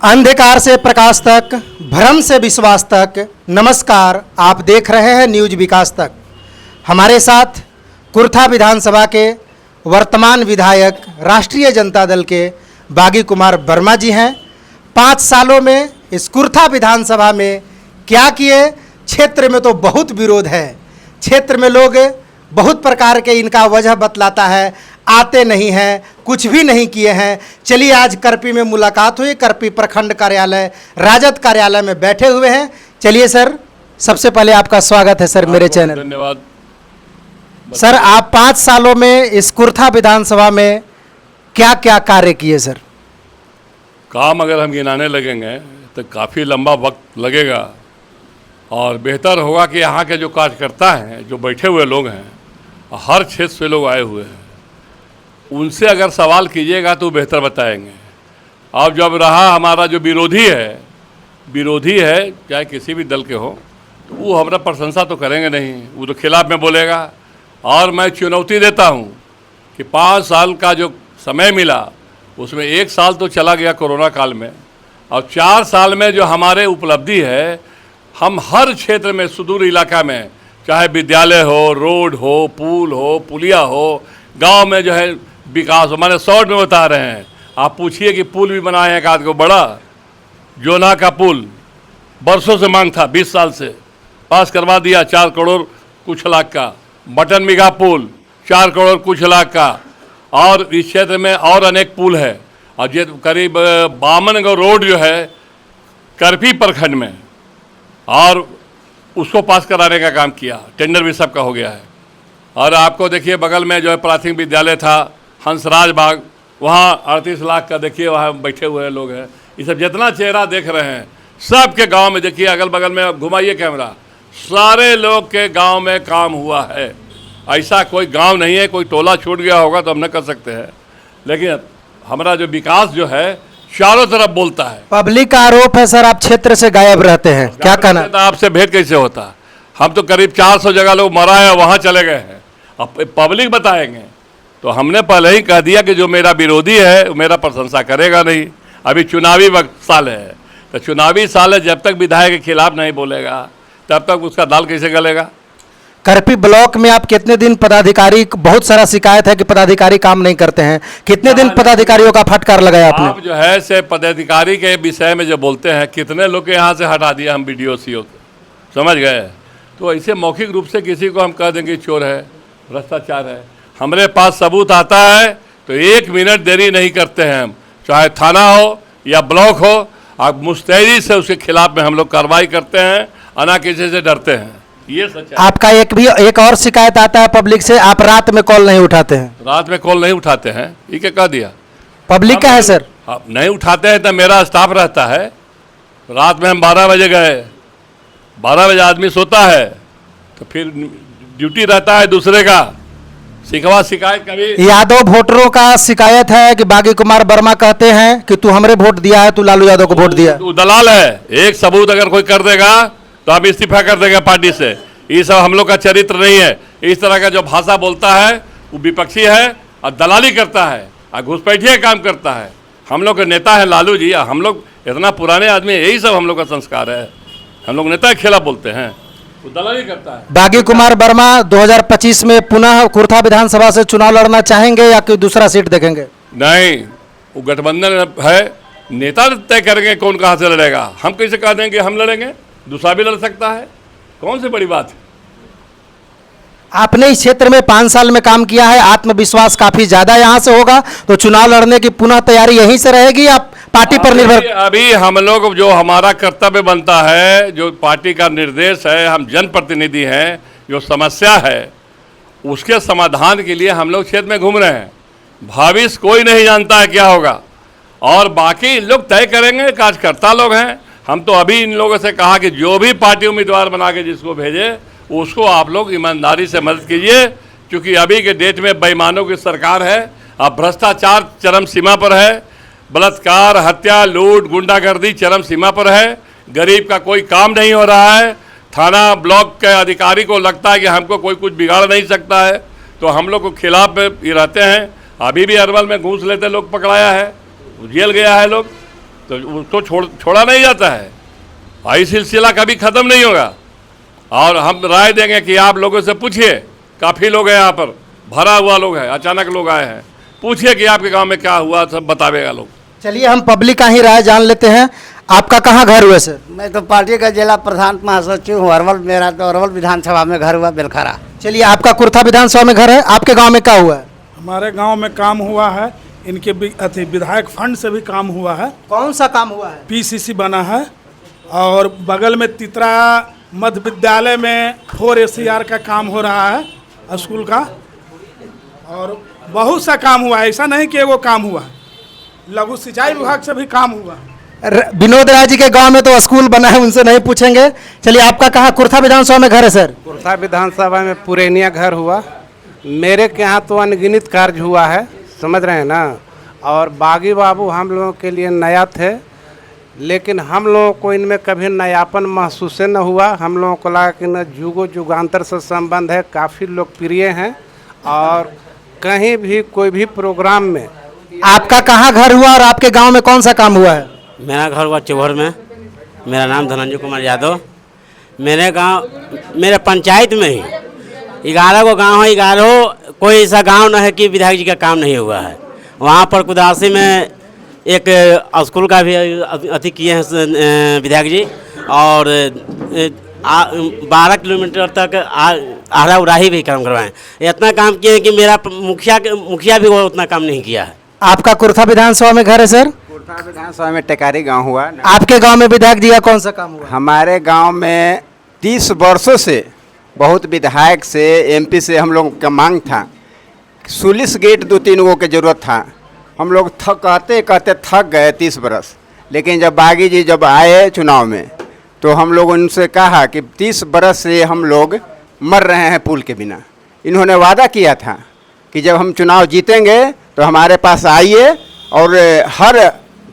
अंधकार से प्रकाश तक, भ्रम से विश्वास तक। नमस्कार, आप देख रहे हैं न्यूज विकास तक। हमारे साथ कुर्था विधानसभा के वर्तमान विधायक राष्ट्रीय जनता दल के बागी कुमार वर्मा जी हैं। 5 सालों में इस कुर्था विधानसभा में क्या किए? क्षेत्र में तो बहुत विरोध है, क्षेत्र में लोग बहुत प्रकार के इनका वजह बतलाता है, आते नहीं हैं, कुछ भी नहीं किए हैं। चलिए आज करपी में मुलाकात हुई, करपी प्रखंड कार्यालय राजद कार्यालय में बैठे हुए हैं। चलिए सर, सबसे पहले आपका स्वागत है सर मेरे चैनल। धन्यवाद सर, आप 5 सालों में इस कुर्था विधानसभा में क्या क्या कार्य किए सर? काम अगर हम गिनाने लगेंगे तो काफ़ी लंबा वक्त लगेगा और बेहतर होगा कि यहाँ के जो कार्यकर्ता हैं, जो बैठे हुए लोग हैं, हर क्षेत्र से लोग आए हुए हैं, उनसे अगर सवाल कीजिएगा तो बेहतर बताएंगे। अब जब रहा हमारा जो विरोधी है चाहे किसी भी दल के हो, तो वो हमारा प्रशंसा तो करेंगे नहीं, वो तो खिलाफ में बोलेगा। और मैं चुनौती देता हूँ कि 5 साल का जो समय मिला उसमें 1 साल तो चला गया कोरोना काल में, और 4 साल में जो हमारे उपलब्धि है, हम हर क्षेत्र में सुदूर इलाका में, चाहे विद्यालय हो, रोड हो, पुल हो, पुलिया हो, गांव में जो है विकास हो, मैंने शॉर्ट में बता रहे हैं। आप पूछिए कि पुल भी बनाए हैं, एक आध को बड़ा जोना का पुल बरसों से मांग था, 20 साल से पास करवा दिया, 4 करोड़ कुछ लाख का। बटन बिघा पुल 4 करोड़ कुछ लाख का। और इस क्षेत्र में और अनेक पुल है, और ये करीब 52 रोड जो है करपी प्रखंड में, और उसको पास कराने का काम किया, टेंडर भी सबका हो गया है। और आपको देखिए बगल में जो है प्राथमिक विद्यालय था हंसराज बाग, वहाँ 38 लाख का, देखिए वहाँ बैठे हुए लोग हैं। ये सब जितना चेहरा देख रहे हैं सबके गांव में, देखिए अगल बगल में घुमाइए कैमरा, सारे लोग के गांव में काम हुआ है। ऐसा कोई गांव नहीं है, कोई टोला छूट गया होगा तो हम न कर सकते हैं, लेकिन हमारा जो विकास जो है चारों तरफ बोलता है। पब्लिक का आरोप है सर, आप क्षेत्र से गायब रहते हैं, क्या कहना? तो आपसे भेंट कैसे होता? हम तो करीब 400 जगह लोग मरा है, वहाँ चले गए हैं। अब पब्लिक बताएंगे तो हमने पहले ही कह दिया कि जो मेरा विरोधी है वो मेरा प्रशंसा करेगा नहीं। अभी चुनावी वक्त साल है, तो चुनावी साल है, जब तक विधायक के खिलाफ नहीं बोलेगा तब तक उसका दाल कैसे गलेगा? करपी ब्लॉक में आप कितने दिन पदाधिकारी, बहुत सारा शिकायत है कि पदाधिकारी काम नहीं करते हैं, कितने दिन पदाधिकारियों का फटकार लगाया आपने? आप जो है से पदाधिकारी के विषय में जो बोलते हैं, कितने लोग के यहाँ से हटा दिया हम BDO CO को, समझ गए? तो ऐसे मौखिक रूप से किसी को हम कह देंगे चोर है, भ्रष्टाचार है, हमारे पास सबूत आता है तो 1 मिनट देरी नहीं करते हैं हम, चाहे थाना हो या ब्लॉक हो, आप मुस्तैदी से उसके खिलाफ में हम लोग कार्रवाई करते हैं, अना किसी से डरते हैं। ये सच है। आपका एक और शिकायत आता है पब्लिक से, आप रात में कॉल नहीं उठाते हैं। रात में कॉल नहीं उठाते हैं, ये क्या कह दिया? पब्लिक का है सर। आप नहीं उठाते हैं तो मेरा स्टाफ रहता है, रात में हम 12 बजे गए, 12 बजे आदमी सोता है, तो फिर ड्यूटी रहता है दूसरे का। शिकवा शिकायत कभी यादव वोटरों का शिकायत है कि बागी कुमार वर्मा कहते हैं कि तू हमरे वोट दिया है, तू लालू यादव को वोट दिया। तू दलाल है। एक सबूत अगर कोई कर देगा तो हम इस्तीफा कर देंगे पार्टी से। ये सब हम लोग का चरित्र नहीं है। इस तरह का जो भाषा बोलता है वो विपक्षी है और दलाली करता है और घुसपैठिया काम करता है। हम लोग के नेता है लालू जी, हम लोग इतना पुराने आदमी, यही सब हम लोग का संस्कार है। हम लोग नेता के खिलाफ बोलते हैं, वो दलाली करता है। बागी कुमार वर्मा 2025 में पुनः कुर्था विधानसभा से चुनाव लड़ना चाहेंगे या कोई दूसरा सीट देखेंगे? नहीं, वो गठबंधन है, नेता तय करेंगे कौन कहाँ से लड़ेगा। हम कैसे कह देंगे हम लड़ेंगे? दूसरा भी लड़ सकता है, कौन सी बड़ी बात है? आपने इस क्षेत्र में 5 साल में काम किया है, आत्मविश्वास काफी ज्यादा यहाँ से होगा, तो चुनाव लड़ने की पुनः तैयारी यहीं से रहेगी या पार्टी पर निर्भर? अभी हम लोग जो हमारा कर्तव्य बनता है, जो पार्टी का निर्देश है, हम जनप्रतिनिधि हैं, जो समस्या है उसके समाधान के लिए हम लोग क्षेत्र में घूम रहे हैं। भविष्य कोई नहीं जानता है क्या होगा, और बाकी लोग तय करेंगे, कार्यकर्ता लोग हैं। हम तो अभी इन लोगों से कहा कि जो भी पार्टी उम्मीदवार बना के जिसको भेजे उसको आप लोग ईमानदारी से मदद कीजिए, क्योंकि अभी के डेट में बेईमानों की सरकार है, अब भ्रष्टाचार चरम सीमा पर है, बलात्कार, हत्या, लूट, गुंडागर्दी चरम सीमा पर है, गरीब का कोई काम नहीं हो रहा है। थाना ब्लॉक के अधिकारी को लगता है कि हमको कोई कुछ बिगाड़ नहीं सकता है, तो हम लोग को खिलाफ में रहते हैं। अभी भी अरवल में घूस लेते लोग पकड़ाया है, जेल गया है लोग। तो उसको छोड़ा नहीं जाता है। भाई सिलसिला कभी ख़त्म नहीं होगा। और हम राय देंगे कि आप लोगों से पूछिए, काफ़ी लोग हैं यहाँ पर, भरा हुआ लोग हैं, अचानक लोग आए हैं, पूछिए कि आपके गांव में क्या हुआ, सब बतावेगा लोग। चलिए हम पब्लिक का ही राय जान लेते हैं। आपका कहाँ घर हुआ सर? मैं तो पार्टी का जिला प्रधान महासचिव हूँ अरवल। मेरा तो अरवल विधानसभा में घर हुआ बेलखरा। चलिए आपका कुर्था विधानसभा में घर है, आपके गांव में क्या हुआ है? हमारे गांव में काम हुआ है, इनके विधायक फंड से भी काम हुआ है। कौन सा काम हुआ है? पीसीसी बना है और बगल में तितरा मध्य विद्यालय में 4 ACR का काम हो रहा है स्कूल का, और बहुत सा काम हुआ है। ऐसा नहीं कि एगो काम हुआ है, लघु सिंचाई विभाग से भी काम हुआ है। विनोद राय जी के गांव में तो स्कूल बना है, उनसे नहीं पूछेंगे। चलिए आपका कहाँ कुर्था विधानसभा में घर है सर? कुर्था विधानसभा में पुरैनिया घर हुआ। मेरे के यहाँ तो अनगिनत कार्य हुआ है, समझ रहे हैं ना। और बागी बाबू हम लोगों के लिए नया थे, लेकिन हम लोगों को इनमें कभी नयापन महसूस न हुआ। हम लोगों को लगा कि न जुगो जुगांतर से संबंध है, काफ़ी लोकप्रिय हैं और कहीं भी कोई भी प्रोग्राम में। आपका कहाँ घर हुआ और आपके गांव में कौन सा काम हुआ है? मेरा घर हुआ चौहर में। मेरा नाम धनंजय कुमार यादव। मेरे गांव, मेरे पंचायत में ही 11 को गांव है। 11 कोई ऐसा गांव न है कि विधायक जी का काम नहीं हुआ है। वहाँ पर कुदासी में एक स्कूल का भी अति किए हैं विधायक जी, और 12 किलोमीटर तक आहरा उराही भी काम करवाएं। इतना काम किए हैं कि मेरा मुखिया भी वो उतना काम नहीं किया है। आपका कुर्था विधानसभा में घर है सर? कुर्था विधानसभा में टेकारी गांव हुआ। आपके गांव में विधायक जी का कौन सा काम हुआ? हमारे गांव में 30 वर्षों से बहुत विधायक से, MP से हम लोग का मांग था। सुलिस गेट 2-3 गो की जरूरत था। हम लोग कहते थक गए 30 बरस। लेकिन जब बागी जी जब आए चुनाव में, तो हम लोग उनसे कहा कि 30 बरस से हम लोग मर रहे हैं पुल के बिना। इन्होंने वादा किया था कि जब हम चुनाव जीतेंगे तो हमारे पास आइए और हर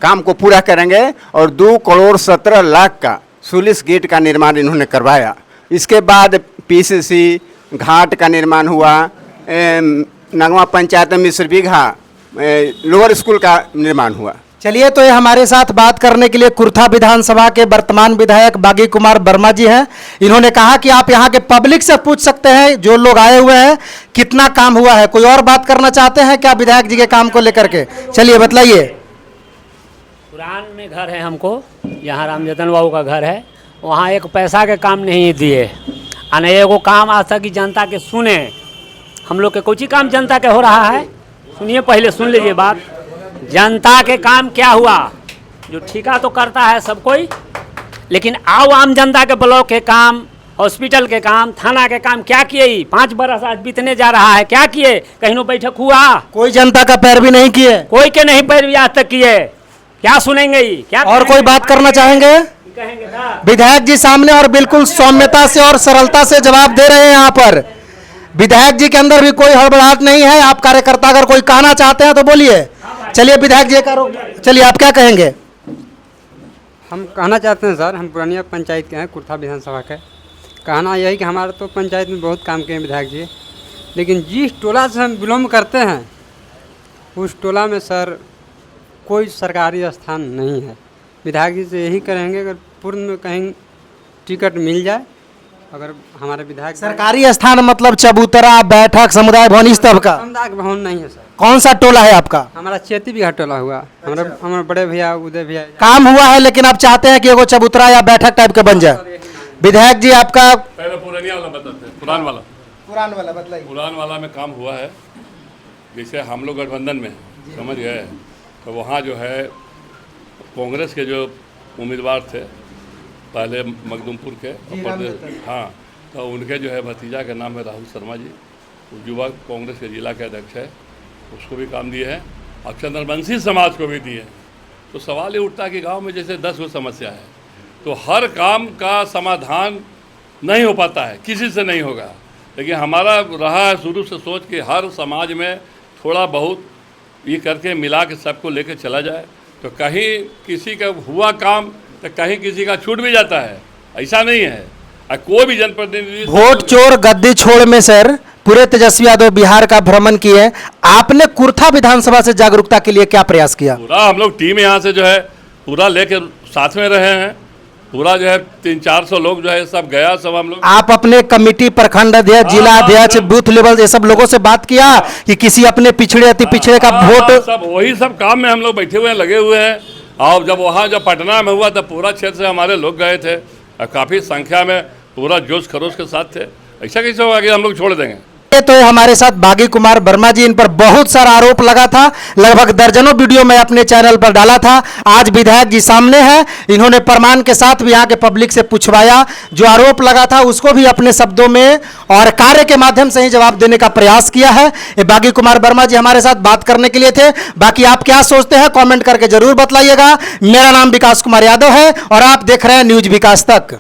काम को पूरा करेंगे। और 2,17,00,000 का सुलिस गेट का निर्माण इन्होंने करवाया। इसके बाद PCC घाट का निर्माण हुआ। नगवा पंचायत में मिस्र बीघा लोअर स्कूल का निर्माण हुआ। चलिए, तो ये हमारे साथ बात करने के लिए कुर्था विधानसभा के वर्तमान विधायक बागी कुमार वर्मा जी हैं। इन्होंने कहा कि आप यहाँ के पब्लिक से पूछ सकते हैं, जो लोग आए हुए हैं, कितना काम हुआ है। कोई और बात करना चाहते हैं क्या विधायक जी के काम को लेकर के? चलिए बतलाइए। पुरान में घर है हमको, यहाँ रामजतन बाबू का घर है। वहाँ एक पैसा के काम नहीं दिए, अने एगो काम आज तक की जनता के सुने। हम लोग के कुछ ही काम जनता के हो रहा है। सुनिए, पहले सुन लीजिए बात। जनता के काम क्या हुआ? जो ठेका तो करता है सब कोई, लेकिन आओ आम जनता के ब्लॉक के काम, हॉस्पिटल के काम, थाना के काम क्या किए? 5 बरस आज बीतने जा रहा है, क्या किए? कहीं नो बैठक हुआ? कोई जनता का पैरवी नहीं किए, कोई के नहीं पैरवी आज तक किए। क्या सुनेंगे ये? क्या और कोई बात करना चाहेंगे? कहेंगे ना। विधायक जी सामने और बिल्कुल सौम्यता से और सरलता से जवाब दे रहे हैं। यहाँ पर विधायक जी के अंदर भी कोई हड़बड़ाहट नहीं है। आप कार्यकर्ता अगर कोई कहना चाहते हैं तो बोलिए। चलिए विधायक जी चलिए, आप क्या कहेंगे? हम कहना चाहते हैं सर, हम पुरानिया पंचायत के हैं, कुर्था विधानसभा के। कहना यही कि हमारे तो पंचायत में बहुत काम किए हैं विधायक जी, लेकिन जिस टोला से हम बिलोंग करते हैं उस टोला में सर कोई सरकारी स्थान नहीं है। विधायक जी से यही करेंगे, अगर पूर्ण में कहीं टिकट मिल जाए, अगर हमारे विधायक। सरकारी स्थान मतलब चबूतरा, बैठक, समुदाय भवन, इस तरह का? समुदाय भवन नहीं है सर। कौन सा टोला है आपका? हमारा चेती बिघा टोला हुआ। हमारे बड़े भैया उदय भैया काम हुआ है, लेकिन आप चाहते हैं कि एगो चबूतरा या बैठक टाइप के बन जाए। विधायक जी आपका पहले पुरानिया वाला बताते हैं। पुरान वाला बताइए। पुरान वाला में काम हुआ है। जैसे हम लोग गठबंधन में समझ गए, तो वहाँ जो है कांग्रेस के जो उम्मीदवार थे पहले मखदूमपुर के, हाँ, तो उनके जो है भतीजा का नाम है राहुल शर्मा जी, युवा कांग्रेस के जिला के अध्यक्ष है, उसको भी काम दिए हैं। और चंद्रवंशी समाज को भी दिए। तो सवाल ये उठता है कि गांव में जैसे 10 गो समस्या है, तो हर काम का समाधान नहीं हो पाता है, किसी से नहीं होगा। लेकिन हमारा रहा है शुरू से सोच कि हर समाज में थोड़ा बहुत ये करके मिला के सबको लेके चला जाए, तो कहीं किसी का हुआ काम तो कहीं किसी का छूट भी जाता है। ऐसा नहीं है। कोई भी जनप्रतिनिधि वोट चोर गद्दी छोड़ में सर पूरे तेजस्वी यादव बिहार का भ्रमण किए। आपने कुर्था विधानसभा से जागरूकता के लिए क्या प्रयास किया? पूरा हम लोग टीम यहाँ से जो है पूरा लेके साथ में रहे हैं, पूरा जो है 300-400 लोग जो है सब गया, सब हम लोग। आप अपने कमेटी, प्रखंड अध्यक्ष, जिला अध्यक्ष, बूथ लेवल, ये सब लोगों से बात किया कि किसी अपने पिछड़े अति पिछड़े का वोट? सब वही सब काम में हम लोग बैठे हुए हैं, लगे हुए हैं। और जब वहाँ जब पटना में हुआ तब पूरा क्षेत्र से हमारे लोग गए थे और काफ़ी संख्या में पूरा जोश खरोश के साथ थे। ऐसा कैसे होगा कि हम लोग छोड़ देंगे? तो हमारे साथ बागी कुमार वर्मा जी, इन पर बहुत सारा आरोप लगा था, लगभग दर्जनों वीडियो मैं अपने चैनल पर डाला था। आज विधायक जी सामने हैं, इन्होंने प्रमाण के साथ भी यहाँ के पब्लिक से पूछवाया, जो आरोप लगा था उसको भी अपने शब्दों में और कार्य के माध्यम से ही जवाब देने का प्रयास किया है। ये बागी कुमार वर्मा जी हमारे साथ बात करने के लिए थे। बाकी आप क्या सोचते हैं कॉमेंट करके जरूर बतलाइएगा। मेरा नाम विकास कुमार यादव है और आप देख रहे हैं न्यूज विकास तक।